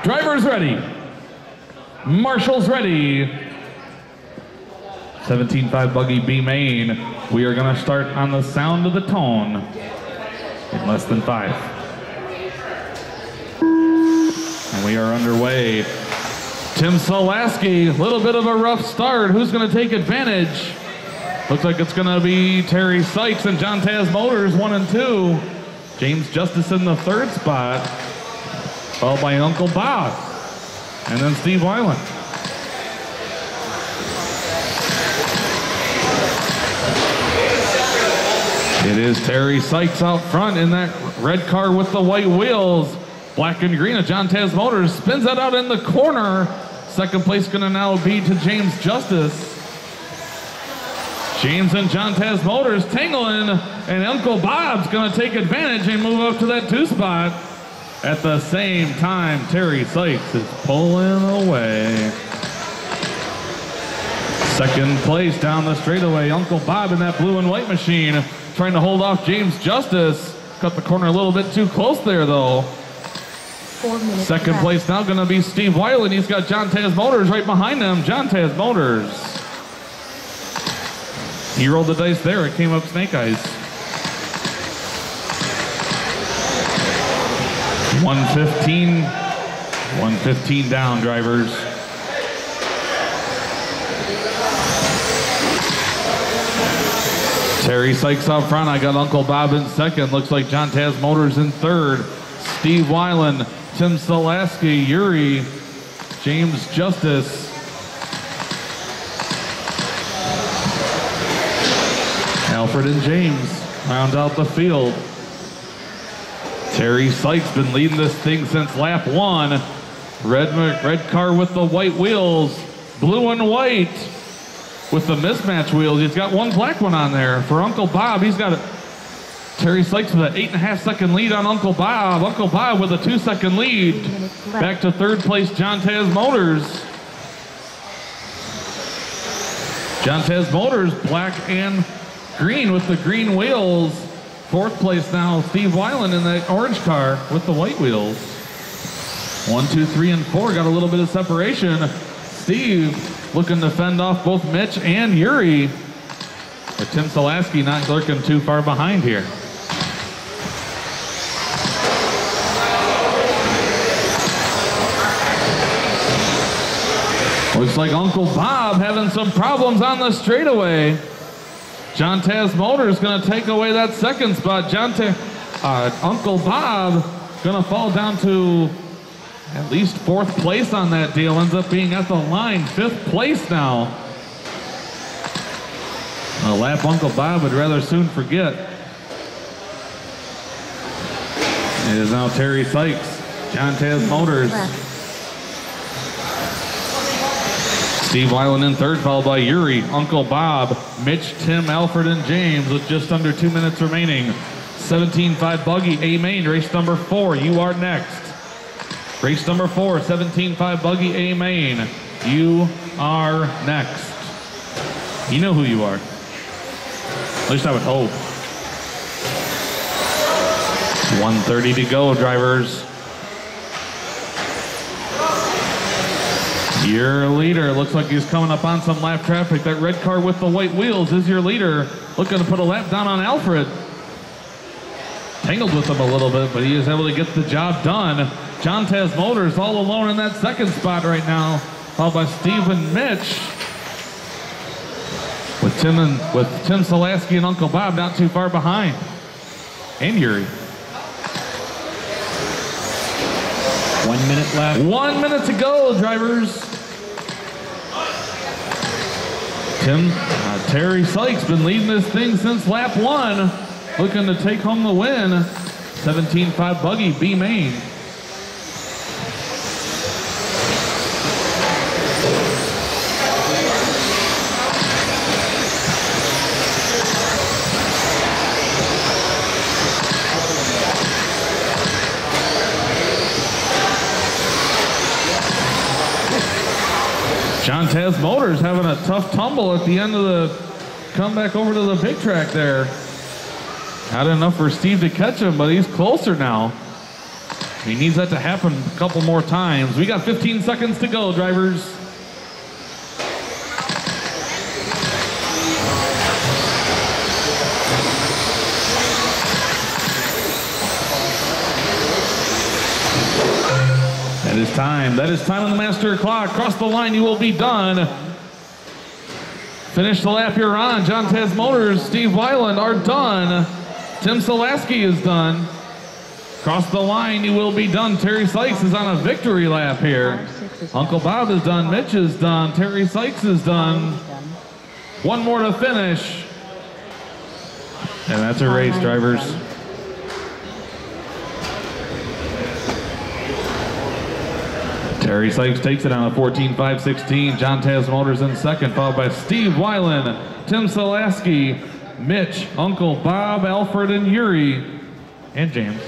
Drivers ready. Marshals ready. 17.5 buggy B main. We are going to start on the sound of the tone in less than 5. And we are underway. Tim Solaski, a little bit of a rough start. Who's going to take advantage? Looks like it's going to be Terry Sykes and John Taz Motors, 1 and 2. James Justice in the 3rd spot, followed by Uncle Bob, and then Steve Weiland. It is Terry Sykes out front in that red car with the white wheels. Black and green of John Taz Motors spins that out in the corner. Second place going to now be to James Justice. James and John Taz Motors tangling, and Uncle Bob's going to take advantage and move up to that 2 spot. At the same time, Terry Sykes is pulling away. Second place down the straightaway, Uncle Bob in that blue and white machine, trying to hold off James Justice. Cut the corner a little bit too close there, though. 4 minutes. Second place now going to be Steve Weiland. He's got John Taz Motors right behind him. John Taz Motors. He rolled the dice there. It came up snake eyes. 115 down, drivers. Terry Sykes out front. I got Uncle Bob in second. Looks like John Taz Motors in third. Steve Weiland, Tim Solaski, Yuri, James Justice. Alfred and James round out the field. Terry Sykes been leading this thing since lap 1. Red car with the white wheels. Blue and white with the mismatch wheels. He's got one black one on there. For Uncle Bob, he's got Terry Sykes with an 8.5 second lead on Uncle Bob. Uncle Bob with a 2 second lead. Back to third place, John Taz Motors. John Taz Motors, black and green with the green wheels. Fourth place now, Steve Weiland in that orange car with the white wheels. 1, 2, 3, and 4 got a little bit of separation. Steve looking to fend off both Mitch and Yuri. But Tim Solaski not lurking too far behind here. Looks like Uncle Bob having some problems on the straightaway. John Taz Motors going to take away that second spot. Uncle Bob going to fall down to at least 4th place on that deal. Ends up being at the line, 5th place now. A lap Uncle Bob would rather soon forget. It is now Terry Sykes, John Taz Motors. Steve Weiland in third, followed by Yuri, Uncle Bob, Mitch, Tim, Alfred, and James with just under 2 minutes remaining. 17.5 buggy, A main, race number 4. You are next. Race number 4, 17.5 buggy, A main. You are next. You know who you are. At least I would hope. 1:30 to go, drivers. Your leader looks like he's coming up on some lap traffic. That red car with the white wheels is your leader. Looking to put a lap down on Alfred. Tangled with him a little bit, but he is able to get the job done. John Taz Motors all alone in that second spot right now, followed by Steve and Mitch. With Tim Solaski and Uncle Bob not too far behind. And Yuri. 1 minute left. 1 minute to go, drivers. Terry Sykes been leading this thing since lap 1. Looking to take home the win. 17.5 buggy, B main. John Taz Motors having a tough tumble at the end of the comeback over to the big track there. Not enough for Steve to catch him, but he's closer now. He needs that to happen a couple more times. We got 15 seconds to go, drivers. That is time. That is time on the master clock. Cross the line, you will be done. Finish the lap you're on. John Taz Motors, Steve Weiland are done. Tim Solaski is done. Cross the line, you will be done. Terry Sykes is on a victory lap here. Uncle Bob is done. Mitch is done. Terry Sykes is done. One more to finish. And that's a race, drivers. Terry Sykes takes it on a 14.5.16. John Taz Motors in second, followed by Steve Weiland, Tim Solaski, Mitch, Uncle Bob, Alfred, and Yuri, and James.